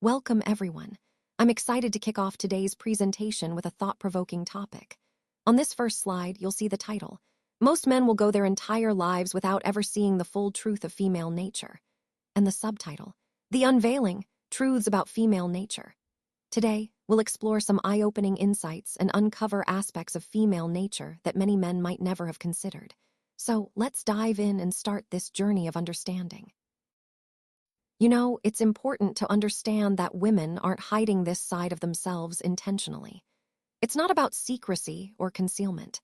Welcome, everyone. I'm excited to kick off today's presentation with a thought-provoking topic. On this first slide, you'll see the title. Most men will go their entire lives without ever seeing the full truth of female nature. And the subtitle, The Unveiling, Truths About Female Nature. Today, we'll explore some eye-opening insights and uncover aspects of female nature that many men might never have considered. So let's dive in and start this journey of understanding. You know, it's important to understand that women aren't hiding this side of themselves intentionally. It's not about secrecy or concealment.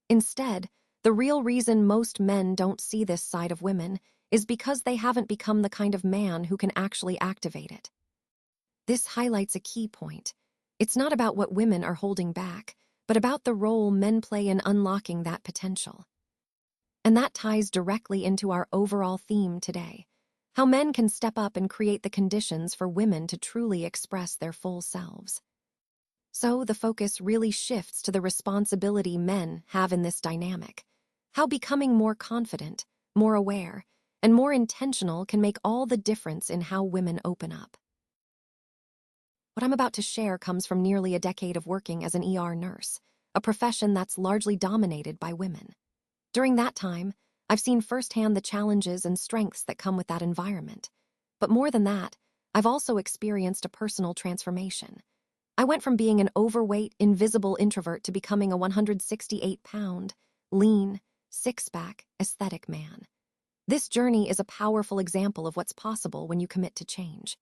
Instead, the real reason most men don't see this side of women is because they haven't become the kind of man who can actually activate it. This highlights a key point. It's not about what women are holding back, but about the role men play in unlocking that potential. And that ties directly into our overall theme today. How men can step up and create the conditions for women to truly express their full selves. So the focus really shifts to the responsibility men have in this dynamic. How becoming more confident, more aware, and more intentional can make all the difference in how women open up. What I'm about to share comes from nearly a decade of working as an ER nurse, a profession that's largely dominated by women. During that time, I've seen firsthand the challenges and strengths that come with that environment. But more than that, I've also experienced a personal transformation. I went from being an overweight, invisible introvert to becoming a 168-pound, lean, six-pack, aesthetic man. This journey is a powerful example of what's possible when you commit to change.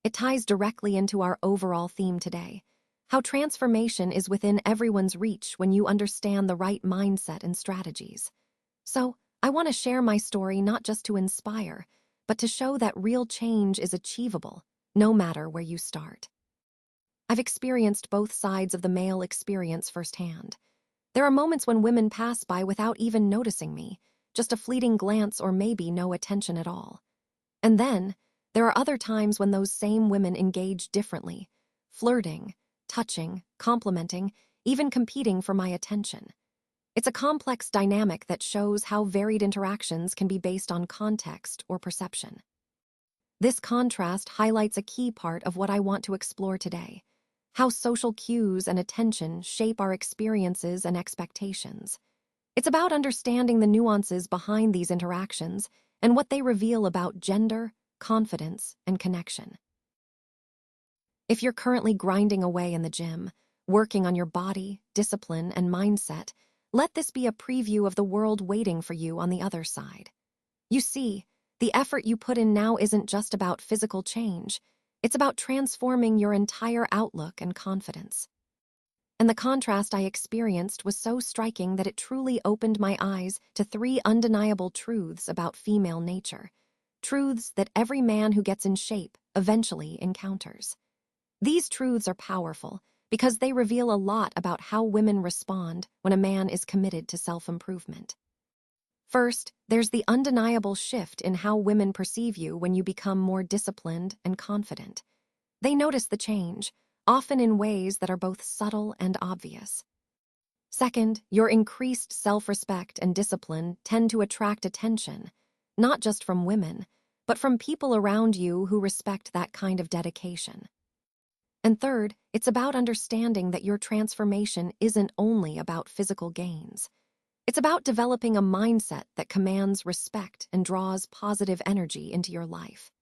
It ties directly into our overall theme today, how transformation is within everyone's reach when you understand the right mindset and strategies. So, I want to share my story not just to inspire, but to show that real change is achievable, no matter where you start. I've experienced both sides of the male experience firsthand. There are moments when women pass by without even noticing me, just a fleeting glance or maybe no attention at all. And then, there are other times when those same women engage differently, flirting, touching, complimenting, even competing for my attention. It's a complex dynamic that shows how varied interactions can be based on context or perception. This contrast highlights a key part of what I want to explore today, how social cues and attention shape our experiences and expectations. It's about understanding the nuances behind these interactions and what they reveal about gender, confidence, and connection. If you're currently grinding away in the gym, working on your body, discipline, and mindset, let this be a preview of the world waiting for you on the other side. You see, the effort you put in now isn't just about physical change. It's about transforming your entire outlook and confidence. And the contrast I experienced was so striking that it truly opened my eyes to three undeniable truths about female nature. Truths that every man who gets in shape eventually encounters. These truths are powerful because they reveal a lot about how women respond when a man is committed to self-improvement. First, there's the undeniable shift in how women perceive you when you become more disciplined and confident. They notice the change, often in ways that are both subtle and obvious. Second, your increased self-respect and discipline tend to attract attention, not just from women, but from people around you who respect that kind of dedication. And third, it's about understanding that your transformation isn't only about physical gains. It's about developing a mindset that commands respect and draws positive energy into your life.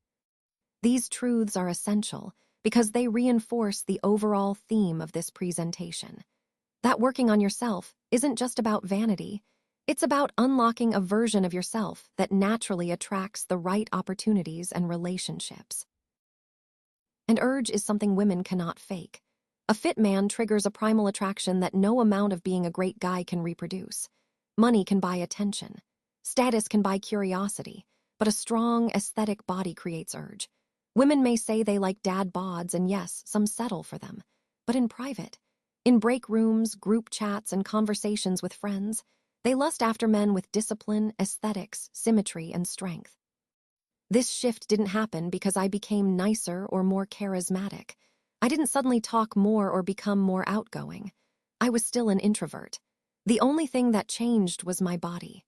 These truths are essential because they reinforce the overall theme of this presentation. That working on yourself isn't just about vanity, it's about unlocking a version of yourself that naturally attracts the right opportunities and relationships. And urge is something women cannot fake. A fit man triggers a primal attraction that no amount of being a great guy can reproduce. Money can buy attention. Status can buy curiosity, but a strong, aesthetic body creates urge. Women may say they like dad bods, and yes, some settle for them. But in private, in break rooms, group chats, and conversations with friends, they lust after men with discipline, aesthetics, symmetry, and strength. This shift didn't happen because I became nicer or more charismatic. I didn't suddenly talk more or become more outgoing. I was still an introvert. The only thing that changed was my body.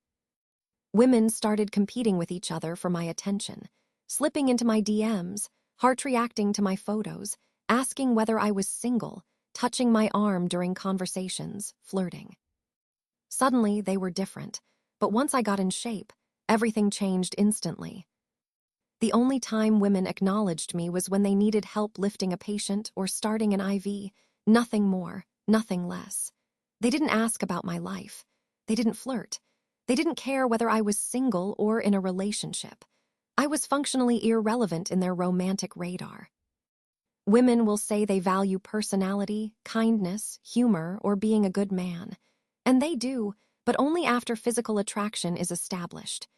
Women started competing with each other for my attention, slipping into my DMs, heart reacting to my photos, asking whether I was single, touching my arm during conversations, flirting. Suddenly, they were different, but once I got in shape, everything changed instantly. The only time women acknowledged me was when they needed help lifting a patient or starting an IV, nothing more, nothing less. They didn't ask about my life. They didn't flirt. They didn't care whether I was single or in a relationship. I was functionally irrelevant in their romantic radar. Women will say they value personality, kindness, humor, or being a good man. And they do, but only after physical attraction is established.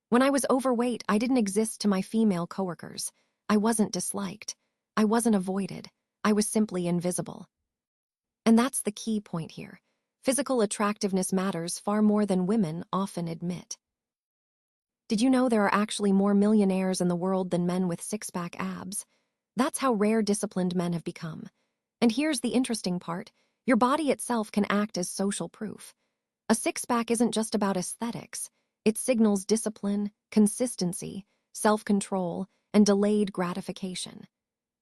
When I was overweight, I didn't exist to my female coworkers. I wasn't disliked. I wasn't avoided. I was simply invisible. And that's the key point here. Physical attractiveness matters far more than women often admit. Did you know there are actually more millionaires in the world than men with six-pack abs? That's how rare disciplined men have become. And here's the interesting part. Your body itself can act as social proof. A six-pack isn't just about aesthetics. It signals discipline, consistency, self-control, and delayed gratification.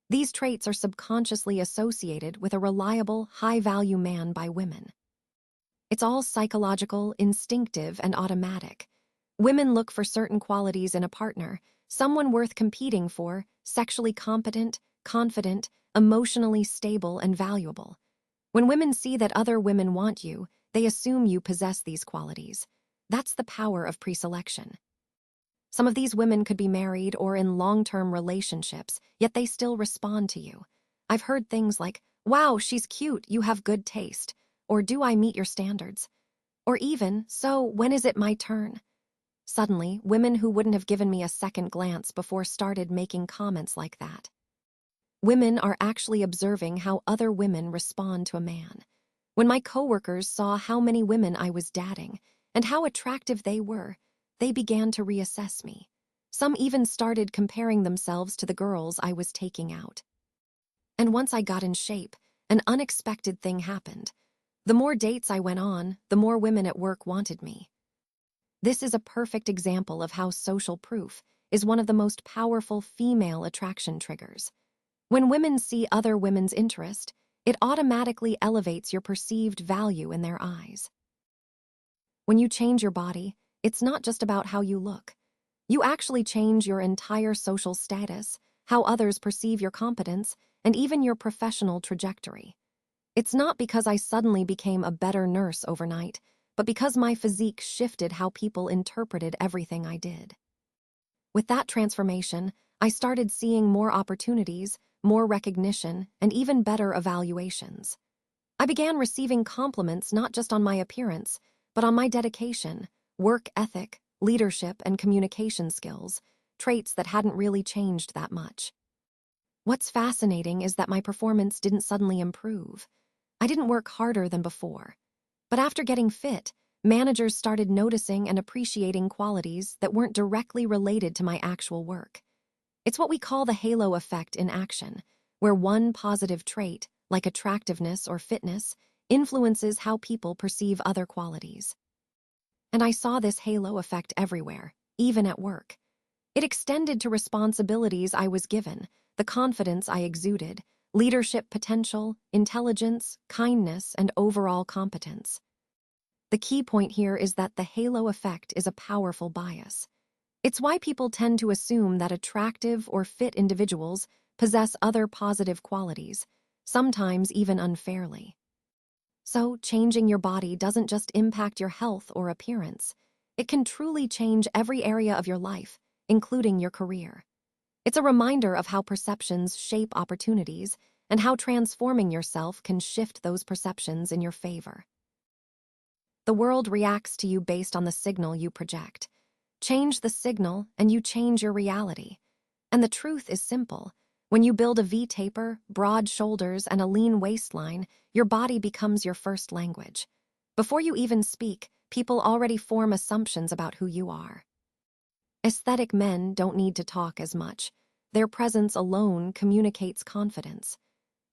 These traits are subconsciously associated with a reliable, high-value man by women. It's all psychological, instinctive, and automatic. Women look for certain qualities in a partner, someone worth competing for, sexually competent, confident, emotionally stable, and valuable. When women see that other women want you, they assume you possess these qualities. That's the power of preselection. Some of these women could be married or in long-term relationships, yet they still respond to you. I've heard things like, "Wow, she's cute, you have good taste," or "Do I meet your standards?" Or even, "So, when is it my turn?" Suddenly, women who wouldn't have given me a second glance before started making comments like that. Women are actually observing how other women respond to a man. When my coworkers saw how many women I was dating and how attractive they were, they began to reassess me. Some even started comparing themselves to the girls I was taking out. And once I got in shape, an unexpected thing happened. The more dates I went on, the more women at work wanted me. This is a perfect example of how social proof is one of the most powerful female attraction triggers. When women see other women's interest, it automatically elevates your perceived value in their eyes. When you change your body, it's not just about how you look. You actually change your entire social status, how others perceive your competence, and even your professional trajectory. It's not because I suddenly became a better nurse overnight, but because my physique shifted how people interpreted everything I did. With that transformation, I started seeing more opportunities, more recognition, and even better evaluations. I began receiving compliments not just on my appearance, but on my dedication, work ethic, leadership, and communication skills, traits that hadn't really changed that much. What's fascinating is that my performance didn't suddenly improve. I didn't work harder than before. But after getting fit, managers started noticing and appreciating qualities that weren't directly related to my actual work. It's what we call the halo effect in action, where one positive trait, like attractiveness or fitness, influences how people perceive other qualities. And I saw this halo effect everywhere, even at work. It extended to responsibilities I was given, the confidence I exuded, leadership potential, intelligence, kindness, and overall competence. The key point here is that the halo effect is a powerful bias. It's why people tend to assume that attractive or fit individuals possess other positive qualities, sometimes even unfairly. So, changing your body doesn't just impact your health or appearance. It can truly change every area of your life, including your career. It's a reminder of how perceptions shape opportunities and how transforming yourself can shift those perceptions in your favor. The world reacts to you based on the signal you project. Change the signal and you change your reality. And the truth is simple. When you build a V-taper, broad shoulders, and a lean waistline, your body becomes your first language. Before you even speak, people already form assumptions about who you are. Aesthetic men don't need to talk as much. Their presence alone communicates confidence.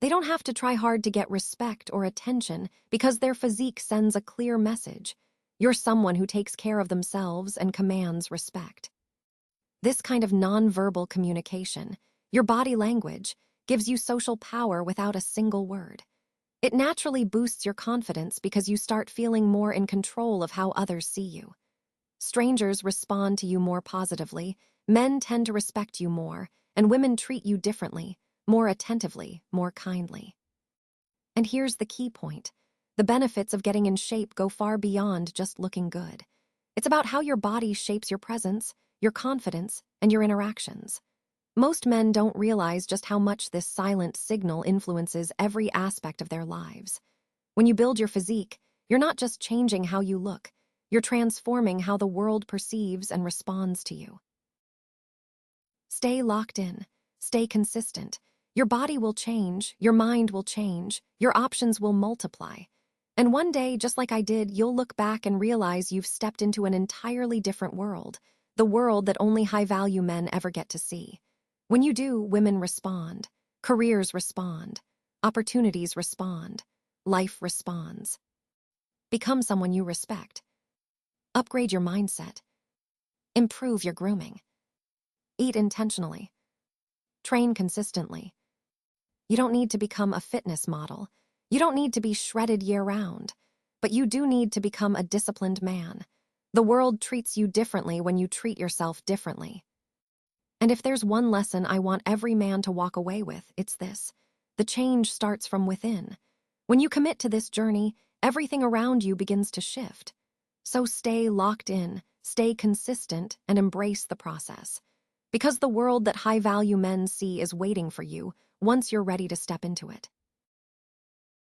They don't have to try hard to get respect or attention because their physique sends a clear message. You're someone who takes care of themselves and commands respect. This kind of nonverbal communication, Your body language gives you social power without a single word. It naturally boosts your confidence because you start feeling more in control of how others see you. Strangers respond to you more positively, men tend to respect you more, and women treat you differently, more attentively, more kindly. And here's the key point. The benefits of getting in shape go far beyond just looking good. It's about how your body shapes your presence, your confidence, and your interactions. Most men don't realize just how much this silent signal influences every aspect of their lives. When you build your physique, you're not just changing how you look, you're transforming how the world perceives and responds to you. Stay locked in. Stay consistent. Your body will change, your mind will change, your options will multiply. And one day, just like I did, you'll look back and realize you've stepped into an entirely different world, the world that only high-value men ever get to see. When you do, women respond, careers respond, opportunities respond, life responds. Become someone you respect. Upgrade your mindset. Improve your grooming. Eat intentionally. Train consistently. You don't need to become a fitness model. You don't need to be shredded year-round. But you do need to become a disciplined man. The world treats you differently when you treat yourself differently. And if there's one lesson I want every man to walk away with, it's this. The change starts from within. When you commit to this journey, everything around you begins to shift. So stay locked in, stay consistent, and embrace the process. Because the world that high-value men see is waiting for you once you're ready to step into it.